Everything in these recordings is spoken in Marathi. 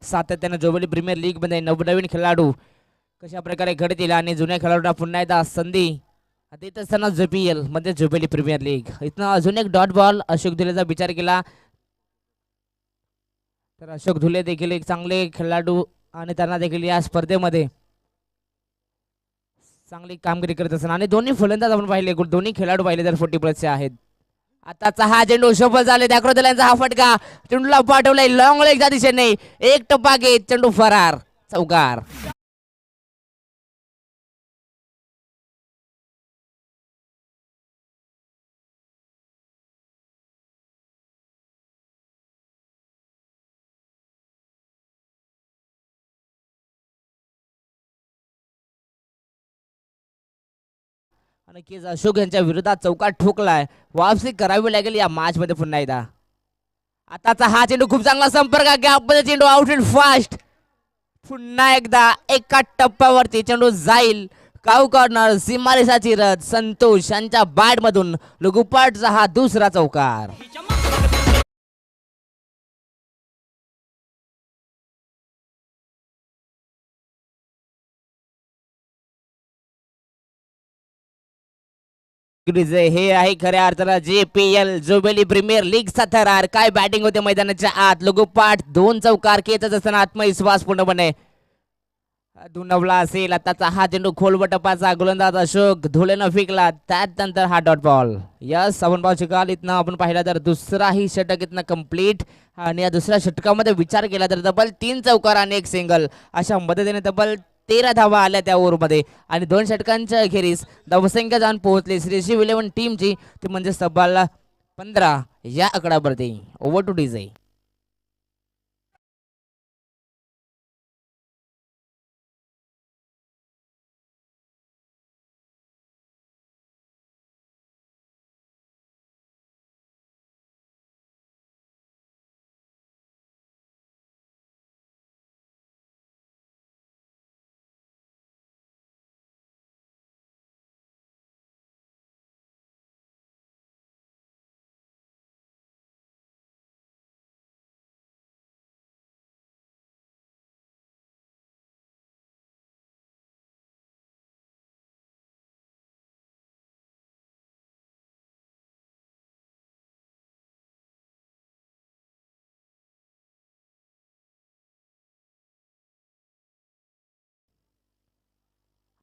सातत्याने जोबेली प्रीमियर लीग मध्ये नवनवीन खेळाडू कशा प्रकारे घडतील आणि जुन्या खेळाडूंना पुन्हा एकदा संधी देत असताना JPL मध्ये जोबेली प्रीमियर लीग इथनं अजून एक डॉट बॉल अशोक धुलेचा विचार केला तर अशोक धुले देखील एक चांगले खेळाडू आणि त्यांना देखील या स्पर्धेमध्ये चांगली कामगिरी करत असताना आणि दोन्ही फलंदाज आपण पाहिले दोन्ही खेळाडू पाहिले तर 40+ आहेत. आताचा हा चेंडू सफल झाले त्याकरोदल्यांचा हा फटका चेंडूला पाठवलाय लॉंग लेगच्या दिशेने एक टप्पा घेत चेंडू फरार चौकार. नक्कीच अशोक यांच्या विरोधात चौकार ठोकलाय वापसी करावी लागेल या मॅच मध्ये पुन्हा एकदा. आताचा हा चेंडू खूप चांगला संपर्क गॅप मध्ये चेंडू आउटफील्ड फास्ट पुन्हा एकदा एका टप्प्यावरती चेंडू जाईल काऊ कॉर्नर सीमारेषाची रद संतोष यांच्या बॅट मधून लगोपाठचा हा दुसरा चौकार. हे आहे खऱ्या अर्थानं JPL जोबेली प्रीमियर लीगचा थरार. काय बॅटिंग होते मैदानाच्या आत लगोपाठ 2 चौकार खेचत असताना आत्मविश्वास पूर्णपणे दुणवला असेल. आताचा हा चेंडू खोलवर टप्पाचा गोलंदाज अशोक धुलेनं फेकला त्यानंतर हा डॉट बॉल. यस आपण पाहू शकाल इथनं आपण पाहिला तर दुसराही षटक इथनं कंप्लीट आणि या दुसऱ्या षटकामध्ये विचार केला तर तब्बल 3 चौकार आणि 1 सिंगल अशा मदतीने तब्बल 13 धावा आल्या त्या ओव्हरमध्ये आणि 2 षटकांच्या अखेरीस धावसंख्या जाऊन पोहोचली श्रीशिव 11 टीमची ती म्हणजे तब्बल 15 या आकड्यावरती. Over to DJ.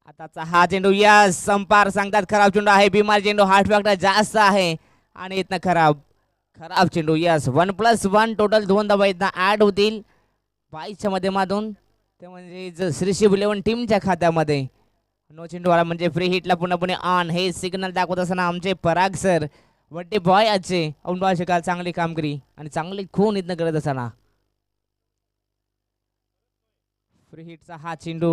आताचा हा चेंडू या संपार सांगतात खराब चेंडू आहे बिमार चेंडू हार्ट फॅक्टर जास्त आहे आणि इथनं खराब खराब चेंडू. यस 1+1 टोटल 2 धावा इथनं ऍड होतील 22च्या माध्यमातून ते म्हणजे श्रीशिव 11 टीमच्या खात्यामध्ये. नो चेंडू वाला म्हणजे फ्री हिटला पुन्हा ऑन हे सिग्नल दाखवत असताना आमचे पराग सर वड्डे बॉय आजचे औंढा शिकाल चांगली कामगिरी आणि चांगली खून इथनं करत असताना फ्री हिटचा हा चेंडू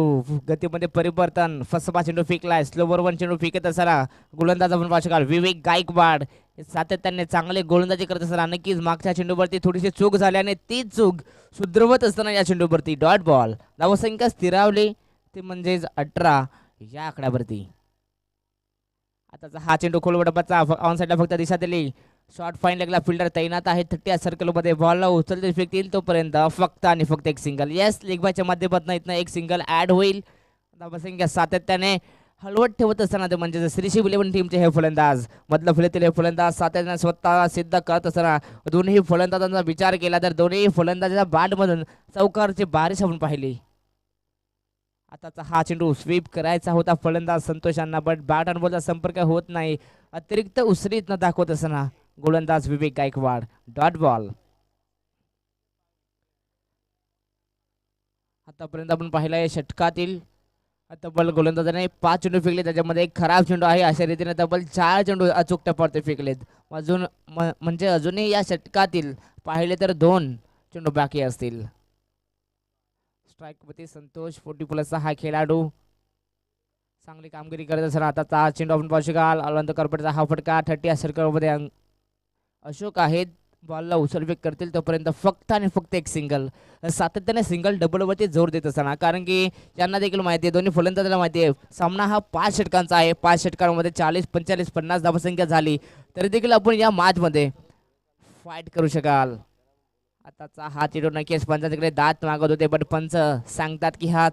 गतीमध्ये परिवर्तन फसबा चेंडू फेकलाय स्लोवर 1 चेंडू फेकत असताना गोलंदाज आपण पाहू शकाल विवेक गायकवाड सातत्याने चांगले गोलंदाजी करत असताना नक्कीच मागच्या चेंडूवरती थोडीशी चूक झाली आणि तीच चूक सुधरवत असताना या चेंडूवरती डॉट बॉल. धावसंख्या स्थिरावली ते म्हणजेच 18 या आकड्यावरती. आताचा हा चेंडू खोलवडपाचा ऑन साईडला फक्त दिशा दिली शॉर्ट फाईन लेगला फिल्डर तैनात आहे 30 सर्कलमध्ये बॉलला उचलते फेकतील तोपर्यंत फक्त आणि फक्त एक सिंगल. येस लेगबाच्या माध्यमातून इथनं एक सिंगल ऍड होईल. धावसंख्या सातत्याने हलवत ठेवत असताना ते म्हणजे श्रीशिव 11 टीमचे हे फलंदाज मधलं फुलेतील हे फलंदाज सातत्याने स्वतः सिद्ध करत असताना दोन्ही फलंदाजांचा विचार केला तर दोन्ही फलंदाजाच्या बॅटमधून चौकारची बारिश आपण पाहिली. आताचा हा चेंडू स्वीप करायचा होता फलंदाज संतोष यांना बट बॅट आणि बॉलचा संपर्क होत नाही अतिरिक्त उसरीत न दाखवत असताना गोलंदाज विवेक गायकवाड डॉट बॉल. आतापर्यंत आपण पाहिलंय षटकातील तब्बल गोलंदाजाने 5 चेंडू फेकले त्याच्यामध्ये एक खराब चेंडू आहे अशा रीतीने तब्बल 4 चेंडू अचूक टप्प्यावरती फेकलेत. अजून म्हणजे अजूनही या षटकातील पाहिले तर 2 चेंडू बाकी असतील. स्ट्राईक मध्ये संतोष 40+ हा खेळाडू चांगली कामगिरी करत असताना आता चेंडू आपण पाहू शकाल अनंत करपटचा हा फटका 30 सर्कलमध्ये अशोक आहेत बॉलला उचलफेक करतील तोपर्यंत फक्त आणि फक्त एक सिंगल. सातत्याने सिंगल डबलवरती जोर देत असताना कारण की यांना देखील माहिती आहे दोन्ही फलंदाजाला माहिती आहे सामना हा 5 षटकांचा आहे. 5 षटकांमध्ये 40 45 50 धावसंख्या झाली तरी देखील आपण या मॅचमध्ये फाईट करू शकाल आताचा हा चेंडू नक्कीच पंचांकडे दात मागत होते पण पंच सांगतात की हा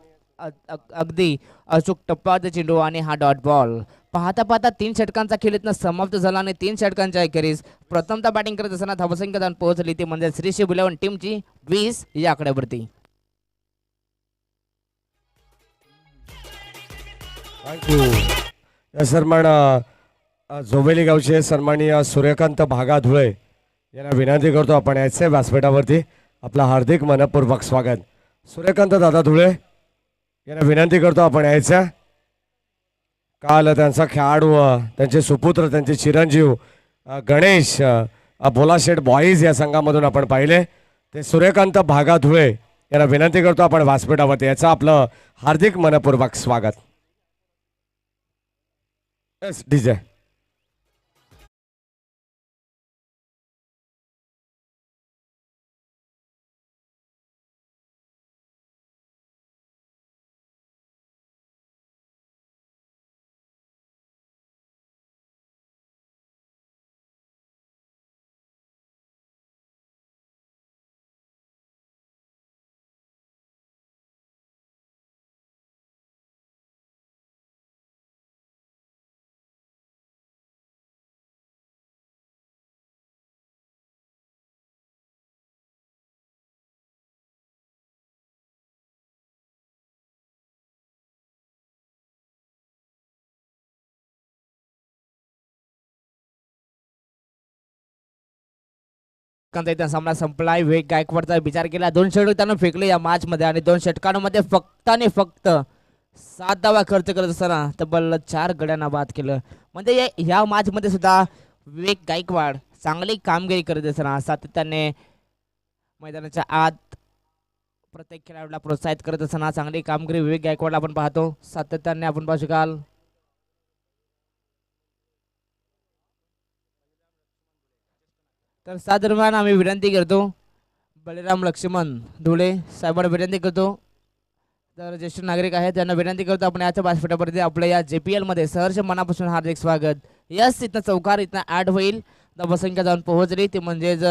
अगदी अचूक टप्प्यावरचा चेंडू आणि हा डॉट बॉल. पाहता पाहता 3 षटकांचा खेळ इथनं समाप्त झाला आणि 3 षटकांच्या अखेरीस प्रथमता बॅटिंग करत असताना धावसंख्या जाऊन पोहोचली ती म्हणजे श्रीशी बुलेवन टीमची 20 या आकड्यावरती. थँक्यू. या सन्मान जोबेली गावचे सन्माननीय सूर्यकांत भागा धुळे यांना विनंती करतो आपण याचे व्यासपीठावरती आपलं हार्दिक मनपूर्वक स्वागत. सूर्यकांत दादा धुळे यांना विनंती करतो आपण यायचं. काल त्यांचा खेळाडू त्यांचे सुपुत्र त्यांचे चिरंजीव गणेश भोलाशेठ बॉईज या संघामधून आपण पाहिले ते सूर्यकांत भागा धुळे यांना विनंती करतो आपण व्यासपीठावरती याचं आपलं हार्दिक मनपूर्वक स्वागत. Yes DJ. इथं सामना संपलाय. वेग गायकवाडचा विचार केला. 2 षटक त्यानं फेकले या मॅच मध्ये आणि 2 षटकांमध्ये फक्त आणि फक्त 7 धावा खर्च करत असताना तब्बल 4 गड्यांना बाद केलं. म्हणजे या मॅच मध्ये सुद्धा विवेक गायकवाड चांगली कामगिरी करत असताना सातत्याने मैदानाच्या आत प्रत्येक खेळाडूला प्रोत्साहित करत असताना चांगली कामगिरी विवेक गायकवाडला आपण पाहतो. सातत्याने आपण पाहू शकाल. तर त्या दरम्यान आम्ही विनंती करतो बळीराम लक्ष्मण धुळे साहेबांना विनंती करतो. तर ज्येष्ठ नागरिक आहेत त्यांना विनंती करतो आपण याच्या व्यासपीठावरती आपल्या या JPL मध्ये सहर्ष मनापासून हार्दिक स्वागत. यस इथं चौकार इथं ॲड होईल. धावसंख्या जाऊन पोहोचली ती म्हणजेच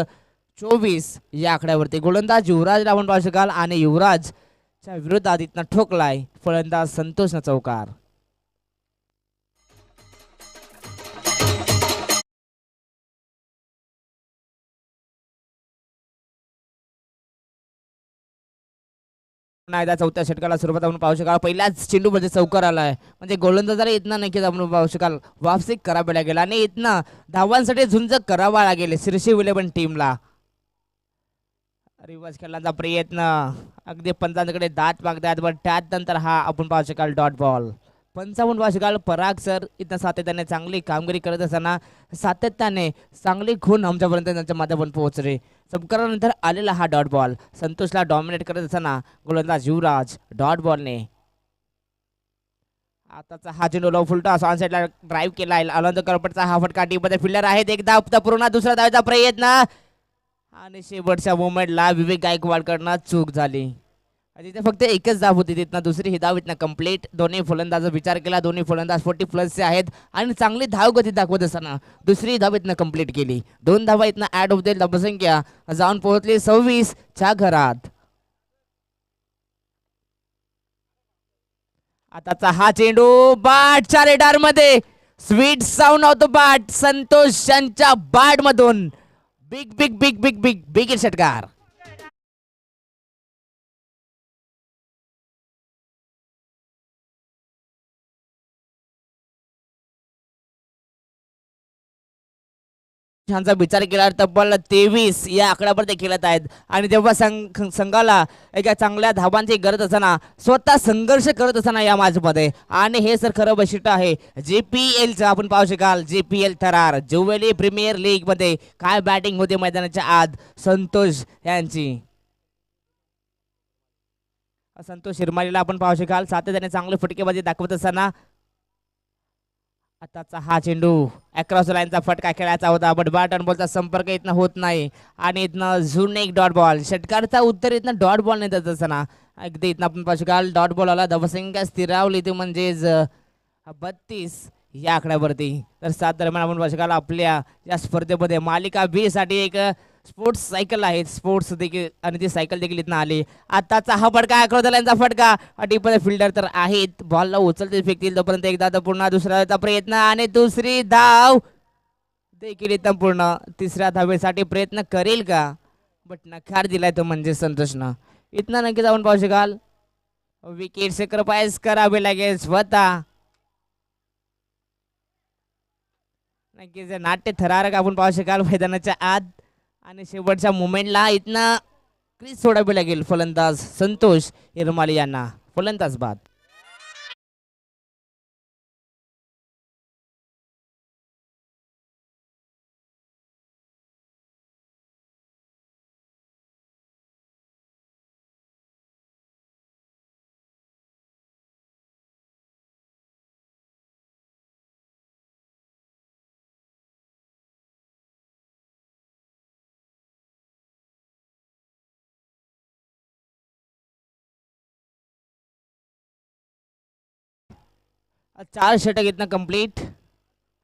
24 या आकड्यावरती. गोलंदाज युवराज आपण पाहू शकाल आणि युवराजच्या विरोधात इथनं ठोकलाय फलंदाज संतोषनं चौकार. एकदा चौथ्या षटकाला सुरुवात आपण पाहू शकाल. पहिल्याच चेंडू मध्ये चौकार आलाय म्हणजे गोलंदाजाला इथनं नक्कीच आपण पाहू शकाल वापसी करावी लागेल आणि इथनं धावांसाठी झुंज करावा लागेल श्रीशी बुलेवन टीमला. रिवर्स खेळण्याचा प्रयत्न अगदी पंचांकडे दात मागतात पण त्यानंतर हा आपण पाहू शकाल डॉट बॉल. 55 पाहू शकाल. पराग सर इथं सातत्याने चांगली कामगिरी करत असताना सातत्याने चांगली खून आमच्यापर्यंत त्यांच्या माध्यमातून पोहोचले. चमकारानंतर आलेला हा डॉट बॉल संतोषला डॉमिनेट करत असताना गोलंदाज युवराज डॉट बॉलने आताचा हा चेंडू लो फुलटा ऑन साईडला ड्राईव्ह केला. आनंद करपटचा हा फटका टीममध्ये फिल्डर आहेत. एकदा पूर्ण दुसरा धावाचा प्रयत्न आणि शेवटच्या मोमेंटला विवेक गायकवाडकडनं चूक झाली. तिथे फक्त एकच धाव होती तिथनं दुसरी ही धाव इथनं कंप्लीट. दोन्ही फलंदाज विचार केला. दोन्ही फलंदाज 40+ आहेत आणि चांगली धाव गती दाखवत असताना दुसरी धाव इथनं कंप्लीट केली. 2 धावा इथनं ऍड होते. धावसंख्या जाऊन पोहोचली 26 च्या घरात. आताचा हा चेंडू बाटच्या रेडार मध्ये स्वीट साऊंड ऑफ द बाट संतोष यांच्या बाट मधून big big big big big big षटकार. चा विचार केला तब्बल 23 या आकड्यावर ते खेळत आहेत आणि तेव्हा संघाला एका चांगल्या धावांची गरज असताना स्वतः संघर्ष करत असताना या मॅच मध्ये आणि हे सर खरं वैशिष्ट्य आहे JPLचं. आपण पाहू शकाल JPL थरार ज्युवेली प्रीमियर लीग मध्ये काय बॅटिंग होते मैदानाच्या आत संतोष यांची. संतोष शिरमालीला आपण पाहू शकाल सातत्याने चांगले फटकेबाजी दाखवत असताना आताचा हा चेंडू अक्रॉस लाईनचा फटका खेळायचा होता बट बॅट आणि बॉलचा संपर्क इथनं होत नाही आणि इथनं अजून एक डॉट बॉल. षटकारचा उत्तर इथनं डॉट बॉल नाही देत असताना अगदी इथनं आपण पाहू शकाल डॉट बॉल आला. धावसंख्या स्थिरावली ती म्हणजेच 32 या आकड्यावरती. तर 7 दरम्यान आपण पाहू शकाल आपल्या या स्पर्धेमध्ये मालिका B साठी एक स्पोर्ट्स सायकल आहे स्पोर्ट्स देखील आणि ती सायकल देखील इथनं आली. आताचा हा फटका अक्रॉदलांचा फटका डीपमध्ये फिल्डर तर आहेत बॉलला उचलते फेकतील तोपर्यंत एकदा तर पुन्हा दुसऱ्याचा प्रयत्न आणि दुसरी धाव देखील इथं पूर्ण. तिसऱ्या धावेसाठी प्रयत्न करेल का बट नकार दिलाय तो म्हणजे संतोषनं. इथनं नक्की जाऊन पाहू शकाल विकेट सॅक्रिफाईस करावे लागेल स्वतः. नक्कीच हे नाट्य थरारक आपण पाहू शकाल मैदानाच्या आत आणि शेवटच्या मुमेंटला इथनं क्रीज सोडावी लागेल फलंदाज संतोष इरमाली यांना. फलंदाज बाद. चार षटक इथनं कंप्लीट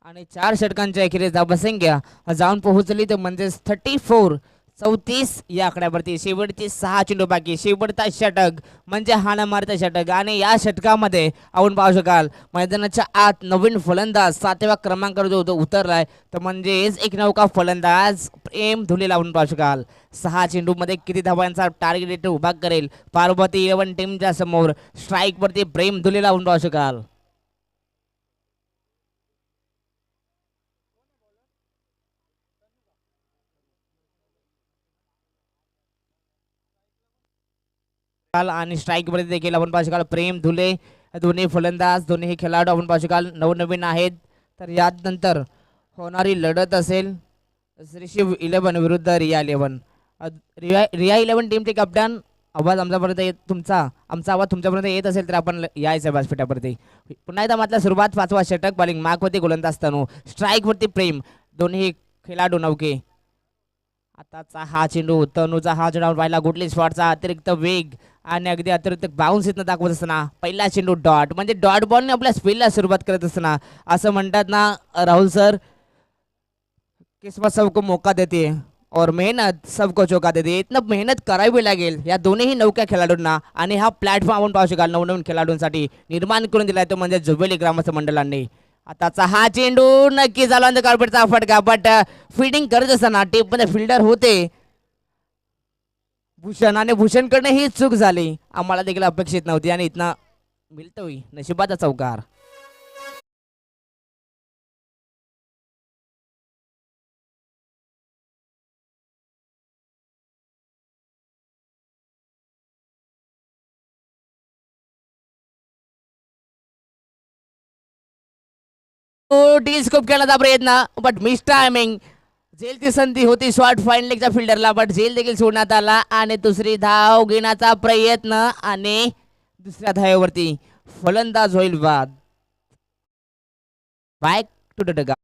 आणि चार षटकांच्या अखेरीस धावसंख्या जाऊन पोहोचली तर म्हणजेच 34 या आकड्यावरती. शेवटचे 6 चेंडू बाकी. शेवटचा षटक म्हणजे हाणामारता षटक आणि या षटकामध्ये आपण पाहू शकाल मैदानाच्या आत नवीन फलंदाज 7व्या क्रमांकावर जो उतरलाय तर म्हणजेच एक नौका फलंदाज प्रेम धुले लावून पाहू शकाल. 6 चेंडूमध्ये किती धावांचा टार्गेट उभा करेल पार्वती 11 टीमच्या समोर. स्ट्राईकवरती प्रेम धुले लावून पाहू शकाल. आणि स्ट्राईक मध्ये देखील आपण पाहू शकाल प्रेम धुले. दोन्ही फलंदाज दोन्ही खेळाडू आपण पाहू शकाल नवनवीन आहेत. तर यानंतर होणारी लढत असेल रिशिव 11 विरुद्ध रिया 11. रिया 11 टीमचे कॅप्टन आवाज आमच्यापर्यंत येत आमचा आवाज तुमच्यापर्यंत येत असेल तर आपण यायचं व्यासपीठावरती. पुन्हा एकदा मात्र सुरुवात 5वा षटक बॉलिंग मागवरती गोलंदाज तनू. स्ट्राईकवरती प्रेम दोन्ही खेळाडू नौके. आताचा हा चेंडू तनूचा हा चेंडू व्हायला गुडली शॉटचा अतिरिक्त वेग आणि अगदी अतिरिक्त बाउन्स इथनं दाखवत असताना पहिला चेंडू डॉट म्हणजे डॉट बॉलने आपल्या स्पिनला सुरुवात करत असताना असं म्हणतात ना राहुल सर किस्मत सबको मौका देते और मेहनत सबको चौका देते. इथनं मेहनत करावी लागेल या दोन्ही नौक्या खेळाडूंना आणि हा प्लॅटफॉर्म आपण पाहू शकाल नवनवीन खेळाडूंसाठी निर्माण करून दिलाय तो म्हणजे जुबेली ग्रामस्थ मंडळांनी. आताचा हा चेंडू नक्की झाला कार्पेटचा फटका बट फिल्डिंग करत असताना टीपमध्ये फिल्डर होते भूषण आणि भूषणकडनं ही चूक झाली. आम्हाला देखील अपेक्षित नव्हती आणि इथनं मिळतोय नशिबाचा चौकार. डी स्कोप खेळण्याचा प्रयत्न बट मिस टायमिंग. झेलची संधी होती शॉर्ट फाईन लेगच्या फिल्डरला बट झेल देखील सोडण्यात आला आणि दुसरी धाव घेण्याचा प्रयत्न आणि दुसऱ्या धावेवरती फलंदाज होईल बाद. Back to the dugout.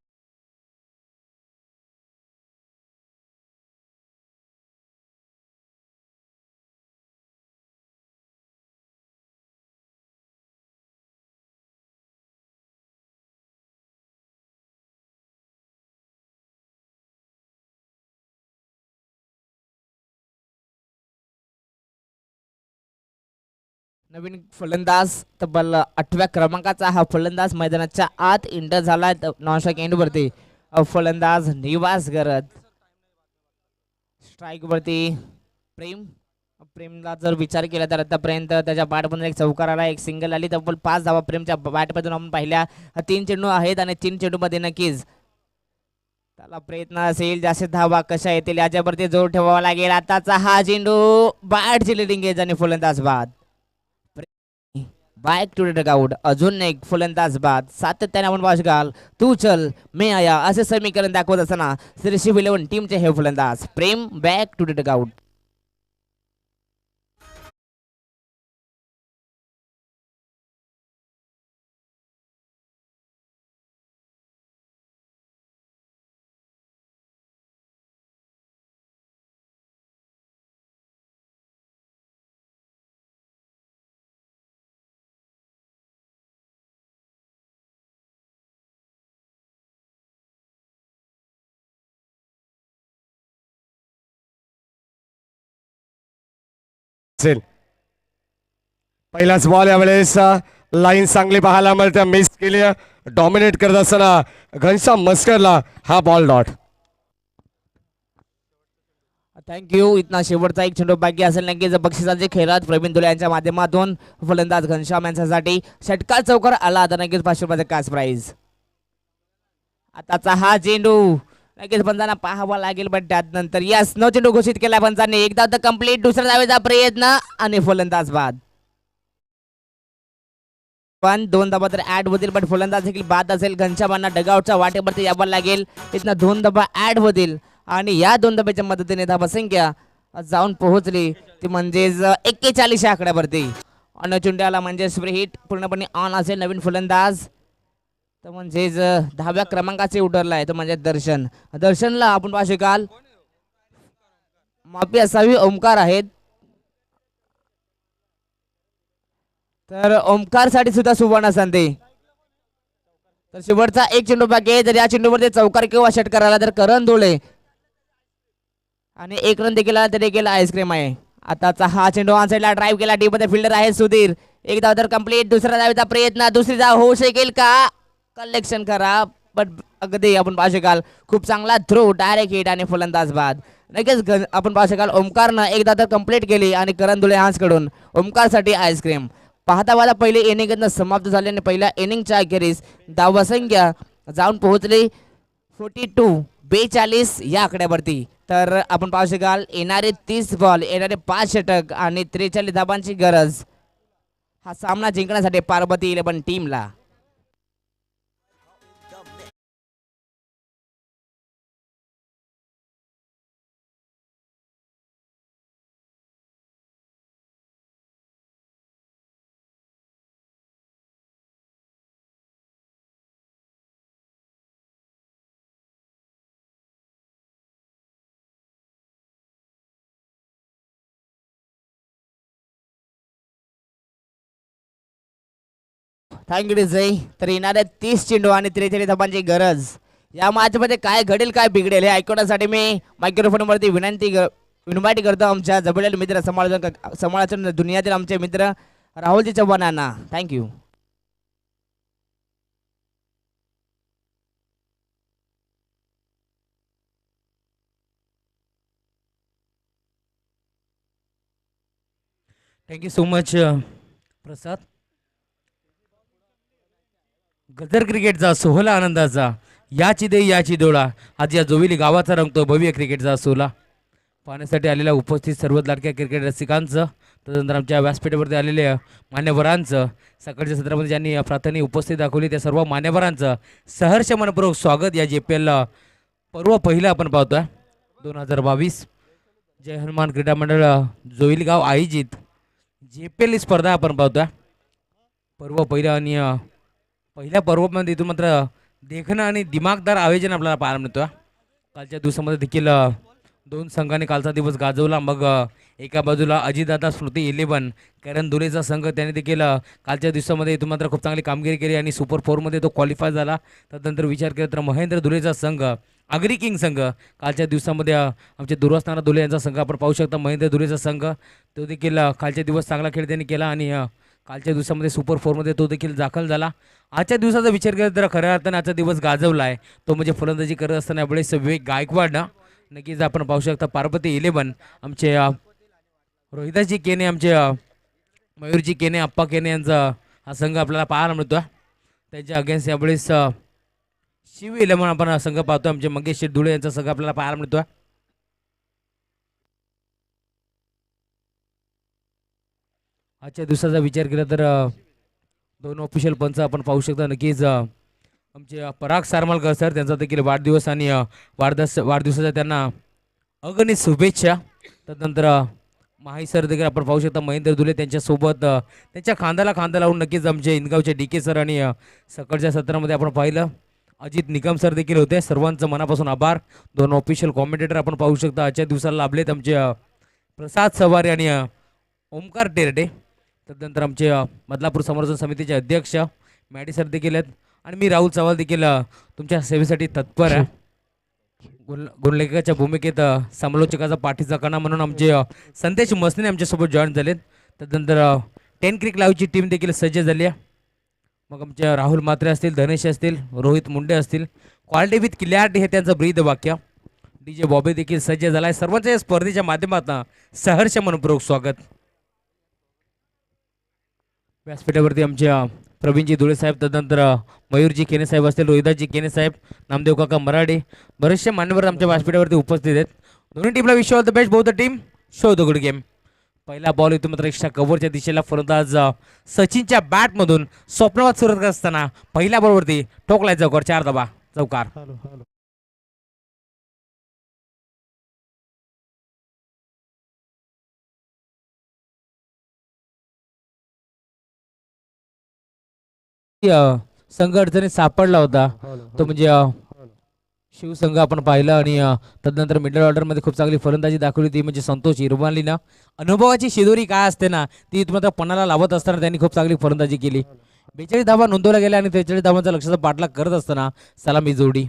नवीन फलंदाज तब्बल 8व्या क्रमांकाचा हा फलंदाज मैदानाच्या आत इंटर झाला नॉनस्ट्राईक एंड वरती. फलंदाज निवास गरज. स्ट्राईक वरती प्रेम. प्रेमला जर विचार केला तर आतापर्यंत त्याच्या बॅटमधून एक चौकार आला एक सिंगल आली तब्बल 5 धावा प्रेमच्या बॅटमधून आपण पाहिल्या. 3 चेंडू आहेत आणि 3 चेंडू मध्ये नक्कीच त्याला प्रयत्न असेल जास्त धावा कशा येतील याच्यावरती जोर ठेवावा लागेल. आताचा हा चेंडू बॅटची लिडिंग एज आणि फलंदाज बाद. Back to dugout. अजून एक फलंदाज बाद. सातत्याने आपण वाश घाल तू चल मी आया असे समीकरण दाखवत असताना रिशिव 11 टीमचे हे फलंदाज प्रेम बॅक टू डगआउट. असेल. पहिलाच बॉल यावेळेस लाईन चांगली पाहायला मिळते, मिस केली. डॉमिनेट करत असताना घनश्याम मस्करला हा बॉल डॉट. थँक्यू. इथना शेवटचा एक चेंडू बाकी असेल नक्कीच बक्षिसाचे खेळात प्रवीण दुले यांच्या माध्यमातून फलंदाज घनश्याम यांच्यासाठी षटकार चौकार आला आता नक्कीच 500 रुपयाचा कॅश प्राइज. आताचा हा चेंडू नक्कीच पंचांना पाहावा लागेल पण त्यानंतर यस नो चेंडू घोषित केला पंचांनी. एकदा तर कंप्लीट दुसऱ्या धावेचा प्रयत्न आणि फलंदाज बाद. पण 2 धाबा तर ऍड होतील पण फलंदाज देखील बाद असेल. घनश्यामांना डगआउटच्या वाटेवरती यावं लागेल. इथनं 2 धाबा ऍड होतील आणि या 2 धाब्याच्या मदतीने धाबा संख्या जाऊन पोहोचली ती म्हणजेच 41 या आकड्यावरती. अन चुंड्याला म्हणजे फ्री हिट पूर्णपणे ऑन असेल नवीन फलंदाज तर म्हणजेच 10व्या क्रमांकाचे उतरलाय तो म्हणजे दर्शनला आपण पाहू शकाल माफी असावी ओमकार आहेत. तर ओमकार साठी सुद्धा सुवर्ण संधी. तर शेवटचा एक चेंडू बाकी आहे. जर या चेंडूवरती चौकार किंवा षटकार आला तर करण धुळे आणि 1 रन देखील आला तर देखील आईस्क्रीम आहे. आताचा हा चेंडू ऑन साईडला ड्राईव्ह केला. डी मध्ये फिल्डर आहे सुधीर. एक धाव तर कंप्लीट. दुसऱ्या धावेचा प्रयत्न. दुसरी धाव होऊ शकेल का? कलेक्शन करा पण अगदी आपण पाहू शकाल खूप चांगला थ्रो डायरेक्ट हिट आणि फलंदाज बाद. नक्कीच आपण पाहू शकाल ओमकारनं एकदा तर कंप्लीट केली आणि करण धुळे कडून ओमकारसाठी आईस्क्रीम. पाहता पाहता पहिले इनिंग समाप्त झाले आणि पहिल्या इनिंगच्या अखेरीस धावसंख्या जाऊन पोहोचली 42 या आकड्यावरती. तर आपण पाहू शकाल येणारे 30 बॉल येणारे 5 षटक आणि 43 धाबांची गरज हा सामना जिंकण्यासाठी पार्वती 11 टीमला. थँक्यू डिझाई. तर येणाऱ्या 30 चेंडू आणि 43 धाबांची गरज या मॅचमध्ये काय घडेल काय बिघडेल हे ऐकवण्यासाठी मी मायक्रोफोनवरती विनंती करतो आमच्या जबरदस्त मित्र समालोचन दुनियातील आमचे मित्र राहुलजी चव्हाण यांना. थँक्यू. थँक्यू सो मच प्रसाद. गजर क्रिकेटचा सोहळा आनंदाचा याची दे याची डोळा आज या जोविली गावाचा रंगतो भव्य क्रिकेटचा सोहळा पाहण्यासाठी आलेल्या उपस्थित सर्व लाडक्या क्रिकेट रसिकांचं तदनंतर आमच्या व्यासपीठावरती आलेल्या मान्यवरांचं सकाळच्या सत्रामध्ये ज्यांनी प्रार्थना उपस्थित दाखवली त्या सर्व मान्यवरांचं सहर्ष मनपूर्वक स्वागत. या JPL पर्व पहिलं आपण पाहतोय 2022 जय हनुमान क्रीडा मंडळ जोविली गाव आयोजित JPL ही स्पर्धा आपण पाहतोय. पर्व पहिलं आणि पहिल्या पर्वामध्ये इथून मात्र देखणं आणि दिमागदार आयोजन आपल्याला पाहायला मिळतं. कालच्या दिवसामध्ये देखील 2 संघांनी कालचा दिवस गाजवला. मग एका बाजूला अजितदादा स्मृती 11 करण धुलेचा संघ त्याने देखील कालच्या दिवसामध्ये इथून मात्र खूप चांगली कामगिरी केली आणि सुपर 4मध्ये तो क्वालिफाय झाला. त्यानंतर विचार केला तर महेंद्र धुलेचा संघ आगरी किंग संघ कालच्या दिवसामध्ये आमचे दुर्वासनारा धुले यांचा संघ आपण पाहू शकता. महेंद्र धुलेचा संघ तो देखील कालच्या दिवस चांगला खेळ त्यांनी केला आणि कालच्या दिवसामध्ये सुपर 4मध्ये तो देखील दाखल झाला. आजच्या दिवसाचा विचार केला तर खऱ्या अर्थाने आजचा दिवस गाजवला आहे तो म्हणजे फलंदाजी करत असताना यावेळेस विवेक गायकवाड ना नक्कीच आपण पाहू शकता. पार्वती 11 आमचे रोहिदाजी केने आमचे मयूरजी केने अप्पा केने यांचा हा संघ आपल्याला पाहायला मिळतो. त्यांच्या अगेन्स्ट यावेळेस शिव 11 आपण हा संघ पाहतो. आमचे मंगेश धुळे यांचा संघ आपल्याला पाहायला मिळतो. आजच्या दिवसाचा विचार केला तर 2 ऑफिशियल पंच आपण पाहू शकता. नक्कीच आमचे पराग सारमालकर सर त्यांचा देखील वाढदिवस आणि वाढदिवसाच्या त्यांना अगणित शुभेच्छा. त्यानंतर माही सर देखील आपण पाहू शकता. महेंद्र धुले त्यांच्यासोबत त्यांच्या खांद्याला खांदा लावून नक्कीच आमचे इनगावचे DK सर आणि सकाळच्या सत्रामध्ये आपण पाहिलं अजित निकम सर देखील होते. सर्वांचं मनापासून आभार. 2 ऑफिशियल कॉमेंटेटर आपण पाहू शकता आजच्या दिवसाला लाभलेत आमचे प्रसाद सवारे आणि ओमकार टेरडे. त्यानंतर आमचे बदलापूर समर्थन समितीचे अध्यक्ष मॅडी सर देखील आहेत आणि मी राहुल चव्हाण देखील तुमच्या सेवेसाठी तत्पर आहे. गुणलेखकाच्या भूमिकेत समालोचकाचा पाठीचा कणा म्हणून आमचे संदेश मसने आमच्यासोबत जॉईन झालेत. त्यानंतर 10 क्रिक लाईव्हची टीम देखील सज्ज झाली आहे. मग आमच्या राहुल म्हात्रे असतील, धनेश असतील, रोहित मुंडे असतील. क्वालिटी विथ क्लिअरिटी हे त्यांचं ब्रीद वाक्य. DJ बॉबी देखील सज्ज झाला आहे. सर्वांच्या या स्पर्धेच्या माध्यमातून सहर्ष मनपूर्वक स्वागत. व्यासपीठावरती आमच्या प्रवीणजी धुळे साहेब, त्यानंतर मयूरजी केने साहेब असतील, रोहिदासजी केने साहेब, नामदेव काका मराठे, बरेचसे मान्यवर आमच्या व्यासपीठावरती उपस्थित आहेत. दोन्ही टीमला wish all the best. Both the team show the good game. पहिला बॉल इथून मात्र एक्स्ट्रा कव्हरच्या दिशेला फलंदाज सचिनच्या बॅटमधून स्वप्नवाद सुरू करत असताना पहिल्या बॉलवरती ठोकलाय चौकार, 4 धावा चौकार. संघ अडचणीत सापडला होता तो म्हणजे शिवसंघ आपण पाहिलं. आणि तदनंतर मिडल ऑर्डरमध्ये खूप चांगली फलंदाजी दाखवली ती म्हणजे संतोष इरमालीनं. अनुभवाची शिदोरी काय असते ना ती मात्र पणाला लावत असताना त्यांनी खूप चांगली फलंदाजी केली. 42 धावा नोंदवल्या गेल्या आणि 43 धावांचा लक्षाचा पाठलाग करत असताना सलामी जोडी.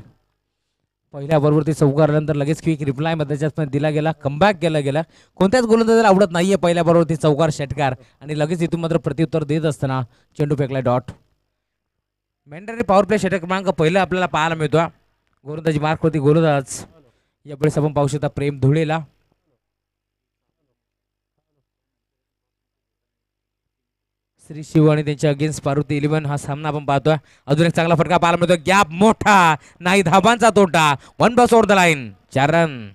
पहिल्या बरोबरती चौकारानंतर लगेच क्विक रिप्लाय मध्ये त्याच्यात दिला गेला, कमबॅक केला गेला. कोणत्याच गोलंदाजाला आवडत नाहीये पहिल्या बरोबरती चौकार षटकार आणि लगेच इथून मात्र प्रत्युत्तर देत असताना चेंडू फेकलाय डॉट. मॅन्डेटरी पॉवर प्ले षटक क्रमांक पहिला आपल्याला पाहायला मिळतो. गोलंदाजी मार्क होती गोलंदाज यावेळेस आपण पाहू शकता प्रेम धुळेला. श्री शिव आणि त्यांच्या अगेन्स्ट पार्वती 11 हा सामना आपण पाहतोय. अजून एक चांगला फटका पाहायला मिळतो. गॅप मोठा नाही, धाबांचा तोटा. 1 ball over the line, 4 run.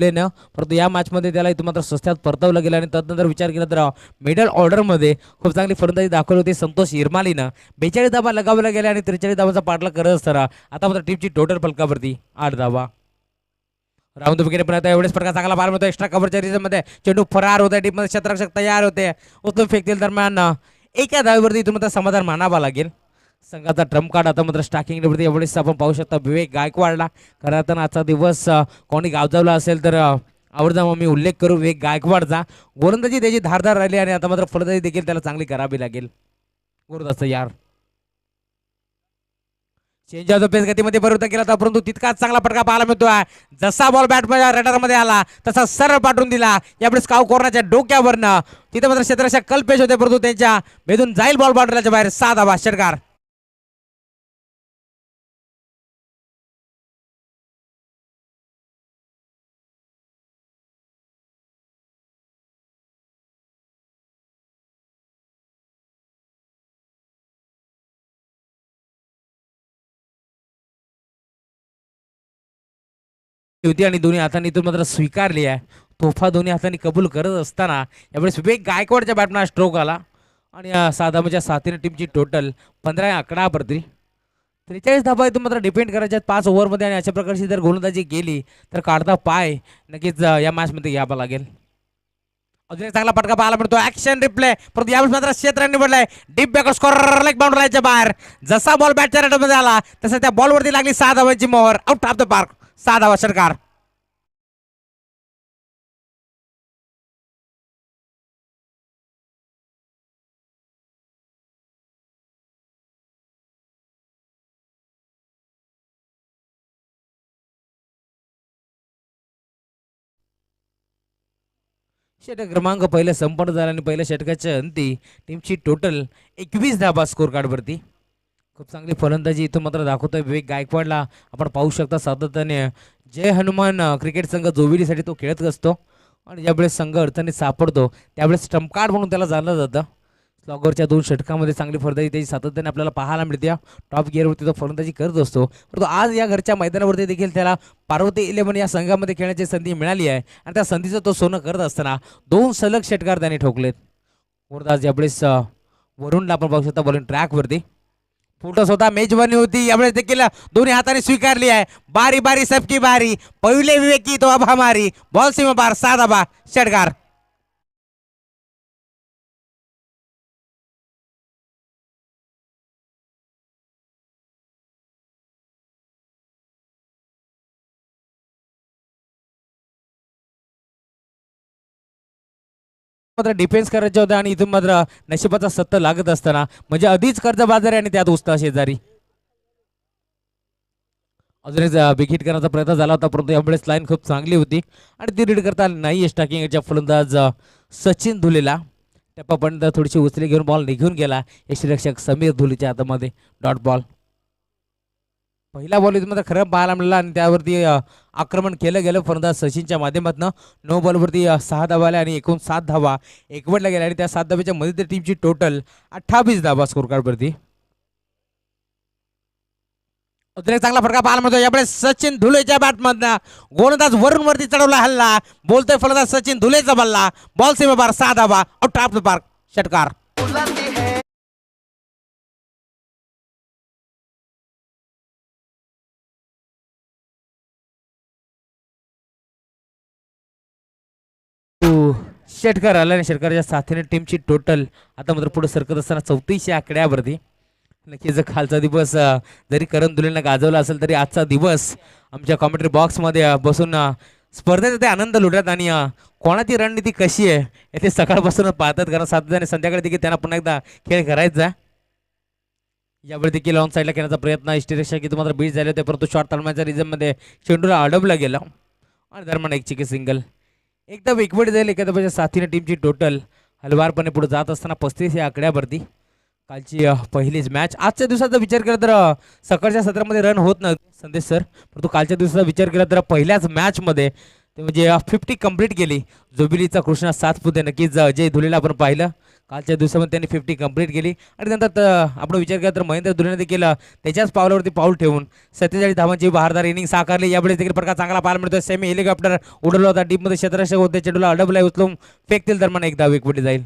परंतु या मॅचमध्ये त्याला इथून मात्र स्वस्तात परतवलं गेलं आणि तदनंतर विचार केला तर मिडल ऑर्डरमध्ये खूप चांगली फलंदाजी दाखवली होती संतोष इरमालीनं. 42 धावा लगावल्या गेल्या आणि 43 धावांचा पाठलाग करत असताना आता मात्र टीमची टोटल फलकावरती 8 धावा. राऊंड विकेट पण आता एवढेच प्रकार चांगला पार मिळतो. एक्स्ट्रा कव्हरच्या रिझनमध्ये चेंडू फरार होते. टीममध्ये क्षेत्ररक्षक तयार होते. उचलून फेकतील दरम्यान एका धावेवरती इथून मात्र समाधान मानावा लागेल. संघाचा ट्रम्प कार्ड आता मात्र स्टार्टिंग एवढेच आपण पाहू शकता विवेक गायकवाडला. खरं तर आजचा दिवस कोणी गावजावला असेल तर आवडता मग मी उल्लेख करू विवेक गायकवाडचा. गोलंदाजी त्याची धारदार राहिली आणि आता मात्र फलंदाजी देखील त्याला चांगली करावी लागेल. गोलंदाज यार चेंज ऑफ द पेस गतीमध्ये परिवर्तन केला होता परंतु तितकाच चांगला फटका पाहायला मिळतोय. जसा बॉल बॅटमध्ये रडारमध्ये आला तसा सरळ पाठवून दिला. यावेळेस काव कोर्नाच्या डोक्यावरनं तिथे मात्र क्षेत्ररक्षक कल्पेश होते परंतु त्यांच्या मेदून जाईल बॉल बाउंड्रीच्या बाहेर. 6 धावा षटकार. होती आणि दोन्ही हातांनी इथून मात्र स्वीकारली आहे. तोफा दोन्ही हातांनी कबूल करत असताना यावेळेस विवेक गायकवाडच्या बॅटनं स्ट्रोक आला आणि 6 धावांच्या साथीने टीमची टोटल 15 आकडावरती 43 धावा इथून मात्र डिपेंड करायच्यात 5 ओव्हरमध्ये आणि अशा प्रकारची जर गोलंदाजी केली तर काढता पाय नक्कीच या मॅचमध्ये घ्यावा लागेल. अजून एक चांगला फटका पाहायला मिळतो. ऍक्शन रिप्ले परंतु यावेळेस मात्र क्षेत्र निवडलाय. डीप बॅक स्कोर लेग बाउंड्रीच्या बाहेर. जसा बॉल बॅटच्या रेटमध्ये आला तसा त्या बॉलवरती लागली 6 धावांची मोहर. Out of the park. 6 धावा षटकार. षटक क्रमांक पहिलं संपन्न झालं आणि पहिल्या षटकाच्या अंती टीमची टोटल 21 धाबा स्कोर कार्डवरती. खूप चांगली फलंदाजी इथून मात्र दाखवतोय विवेक गायकवाडला. आपण पाहू शकता सातत्याने जय हनुमान क्रिकेट संघ जोविलीसाठी तो खेळत असतो आणि ज्यावेळेस संघ अडचणीत सापडतो त्यावेळेस स्टंप कार्ड म्हणून त्याला जाणलं जातं. स्लॉगरच्या 2 षटकामध्ये चांगली फलंदाजी त्याची सातत्याने आपल्याला पाहायला मिळते. टॉप गिअरवरती तो फलंदाजी करत असतो परंतु आज या घरच्या मैदानावरती देखील त्याला पार्वती 11 या संघामध्ये खेळण्याची संधी मिळाली आहे आणि त्या संधीचं तो सोनं करत असताना 2 सलग षटकार त्याने ठोकलेत. आज यावेळेस वरुणला आपण पाहू शकता बॉलिंग ट्रॅकवरती. फुटस होता, मेजबानी होती, यावेळेस देखील दोन्ही हाताने स्वीकारली आहे. बारी बारी सबकी बारी. पहिले विवेकी तो अब हमारी. बॉल सीमा पार. 6 धावा षटकार. मात्र डिफेन्स करायचे होते आणि इथून मात्र नशिबाचा सत्ता लागत असताना म्हणजे आधीच कर्जबाजारी आणि त्यात उस्ता शेजारी अजून एक बिग हिट करण्याचा प्रयत्न झाला होता परंतु यावेळेस लाईन खूप चांगली होती आणि ती रीड करता आली नाही. स्टार्टिंगच्या फलंदाज सचिन धुलेला टप्पापर्यंत थोडीशी उचली घेऊन बॉल निघून गेला. यष्टीरक्षक समीर धुलेच्या हातामध्ये डॉट बॉल. पहिला बॉल इथं मात्र खरं पाहायला मिळाला आणि त्यावरती आक्रमण केलं गेलं फलंदाज सचिनच्या माध्यमातून. 9 बॉलवरती 6 धावा आल्या आणि एकूण 7 धावा एकवटल्या गेल्या आणि त्या 7 धाब्याच्या मध्ये त्या टीमची टोटल 28 धावा स्कोर कार्डवरती. अजून एक चांगला फटका पाहायला मिळतो यावेळेस सचिन धुलेच्या बॅटमधनं गोलंदाज वरून वरती चढवला हल्ला बोलतोय फलंदाज सचिन धुलेचा बल्ला बॉल सीमा पार 6 धावा आउट ऑफ द पार्क षटकार. षटकार आला आणि षटकाराच्या साथीने टीमची टोटल आता मात्र पुढे सरकत असताना 34 आकड्यावरती. नक्कीच खालचा दिवस जरी करण धुलेनं गाजवला असेल तरी आजचा दिवस आमच्या कॉमेंट्री बॉक्समध्ये बसून स्पर्धेचा ते आनंद लुटतात आणि कोणाची रणनीती कशी आहे हे ते सकाळपासून पाहतात कारण सातत्याने संध्याकाळी देखील त्यांना पुन्हा एकदा खेळ करायचा. यावेळी देखील लॉंग साईडला खेळण्याचा प्रयत्न इष्टिरेक्षक इथं मात्र बीट झाले होते परंतु शॉर्ट तालमाच्या रिझनमध्ये चेंडूला अडवला गेला आणि दरम्यान एक चिकी सिंगल. एकदम एकवट जाईल एखाद्या साथीने टीमची टोटल हलवारपणे पुढे जात असताना 35 या आकड्यावरती. कालची पहिलीच मॅच आजच्या दिवसाचा विचार केला तर सकाळच्या सत्रामध्ये रन होत नव्हते संदेश सर परंतु कालच्या दिवसाचा विचार केला तर पहिल्याच मॅचमध्ये ते म्हणजे 50 कंप्लीट केली. जोबिलीचा कृष्णा सातपुते नक्कीच अजय धुलेला आपण पाहिलं कालच्या दिवसामध्ये त्यांनी 50 कंप्लीट केली आणि नंतर आपण विचार केला तर महेंद्र धुलेने देखील त्याच्याच पावलावरती पाऊल ठेवून 47 धावांची बहारदार इनिंग साकारली. यावेळेस देखील प्रकार चांगला पाहायला मिळतोय. सेमी हेलिकॉप्टर उडवला होता डीपमध्ये क्षेत्ररक्षक होते चेंडूला अडवला उचलून फेकतील दरम्यान एक धाव एकवटी जाईल.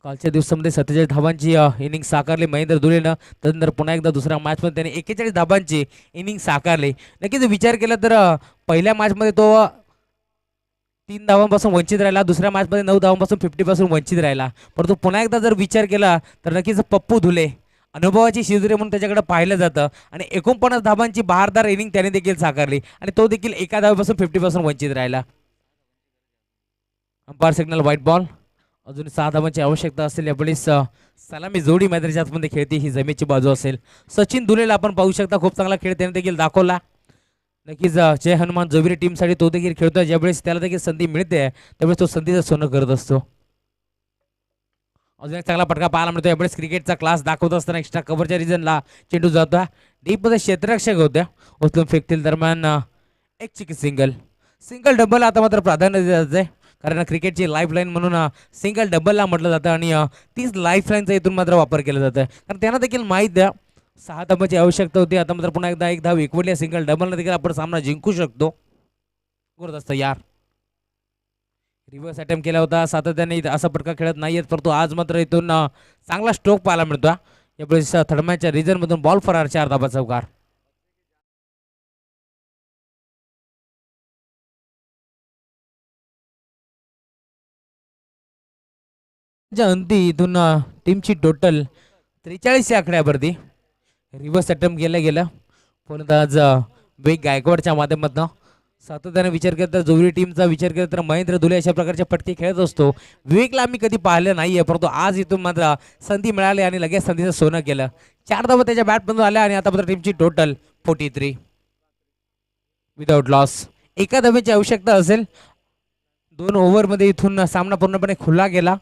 कालच्या दिवसामध्ये 47 धावांची इनिंग साकारली महेंद्र धुलेनं. त्यानंतर पुन्हा एकदा दुसऱ्या मॅचमध्ये त्याने 41 धावांची इनिंग साकारली. नक्कीच विचार केला तर पहिल्या मॅचमध्ये तो 3 धावांपासून वंचित राहिला दुसऱ्या मॅचमध्ये 9 धावांपासून 50 वंचित राहिला परंतु पुन्हा एकदा जर विचार केला तर नक्कीच पप्पू धुले अनुभवाची शिजुरे म्हणून त्याच्याकडे पाहिलं जातं आणि 49 धावांची बहारदार इनिंग त्याने देखील साकारली आणि तो देखील एका धावापासून 50 वंचित राहिला. Umpire signal white ball. अजून 6 धावांची आवश्यकता असेल यावेळी सलामी जोडी मैदानाच्या आतमध्ये खेळते ही जमेची बाजू असेल. सचिन धुलेला आपण पाहू शकता खूप चांगला खेळ त्याने देखील दाखवला. नक्कीच जय हनुमान जोबिरी टीमसाठी तो देखील खेळतोय ज्यावेळेस त्याला देखील संधी मिळते त्यावेळेस तो संधीचं सोनं करत असतो. अजून एक चांगला फटका पाहायला मिळतो यावेळेस क्रिकेटचा क्लास दाखवत असताना एक्स्ट्रा कव्हरच्या रिजनला चेंडू जातो डीपमध्ये क्षेत्ररक्षक होत्या उचलून फेकतील दरम्यान एक चिकी सिंगल. सिंगल डबल आता मात्र प्राधान्य दिलं जाते कारण क्रिकेटची लाईफलाईन म्हणून सिंगल डबलला म्हटलं जातं आणि तीच लाईफलाईनचा इथून मात्र वापर केला जातं कारण त्यांना देखील माहीत द्या 6 धावांची आवश्यकता होती. आता मात्र पुन्हा एकदा एक धाव एकवटली सिंगल डबलनं देखील आपण सामना जिंकू शकतो. करत असतं यार रिव्हर्स अटेम्प्ट केला होता सातत्याने असा फटका खेळत नाहीयेत परंतु आज मात्र इथून चांगला स्ट्रोक पाहायला मिळतो. यावेळेस थर्ड मॅचच्या रिजनमधून बॉल फरार 4 धावा चौकार. अंती इथून टीमची टोटल 43 आकड्यावरती. रिव्हर्स अटेम्प्ट केलं गेलं फलंदाज वेग गायकवाडच्या माध्यमातून. सातत्याने विचार केला तर जोरी टीमचा विचार केला तर महेंद्र धुले अशा प्रकारचे फटके खेळत असतो. विवेकला आम्ही कधी पाहिलं नाहीये परंतु आज इथून मात्र संधी मिळाली आणि लगेच संधीचं सोनं केलं. 4 धावा त्याच्या बॅटमधून आल्या आणि आता मात्र टीमची टोटल 43 विदाउट लॉस. एका धावेची आवश्यकता असेल. 2 ओव्हरमध्ये इथून सामना पूर्णपणे खुला गेला.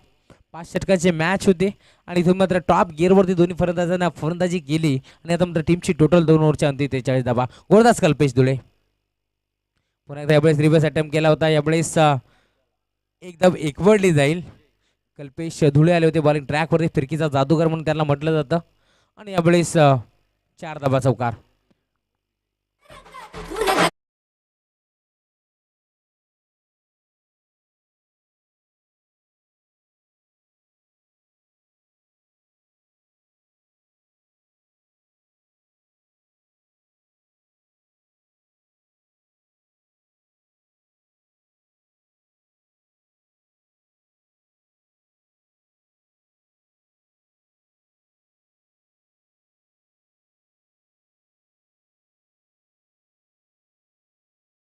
5 षटकाची मॅच होती आणि इथून मात्र टॉप गिअरवरती दोन्ही फलंदाजांना फलंदाजी केली आणि आता मात्र टीमची टोटल 2 ओव्हरच्या अंती 43 धावा. गोलंदाज कल्पेश धुळे. पुन्हा एकदा यावेळेस रिव्हर्स अटेम्प्ट केला होता यावेळेस एक धाव एकवडली जाईल. कल्पेश धुळे आले होते बॉलिंग ट्रॅकवरती फिरकीचा जादूगर म्हणून त्यांना म्हटलं जातं आणि यावेळेस 4 धावा चौकार.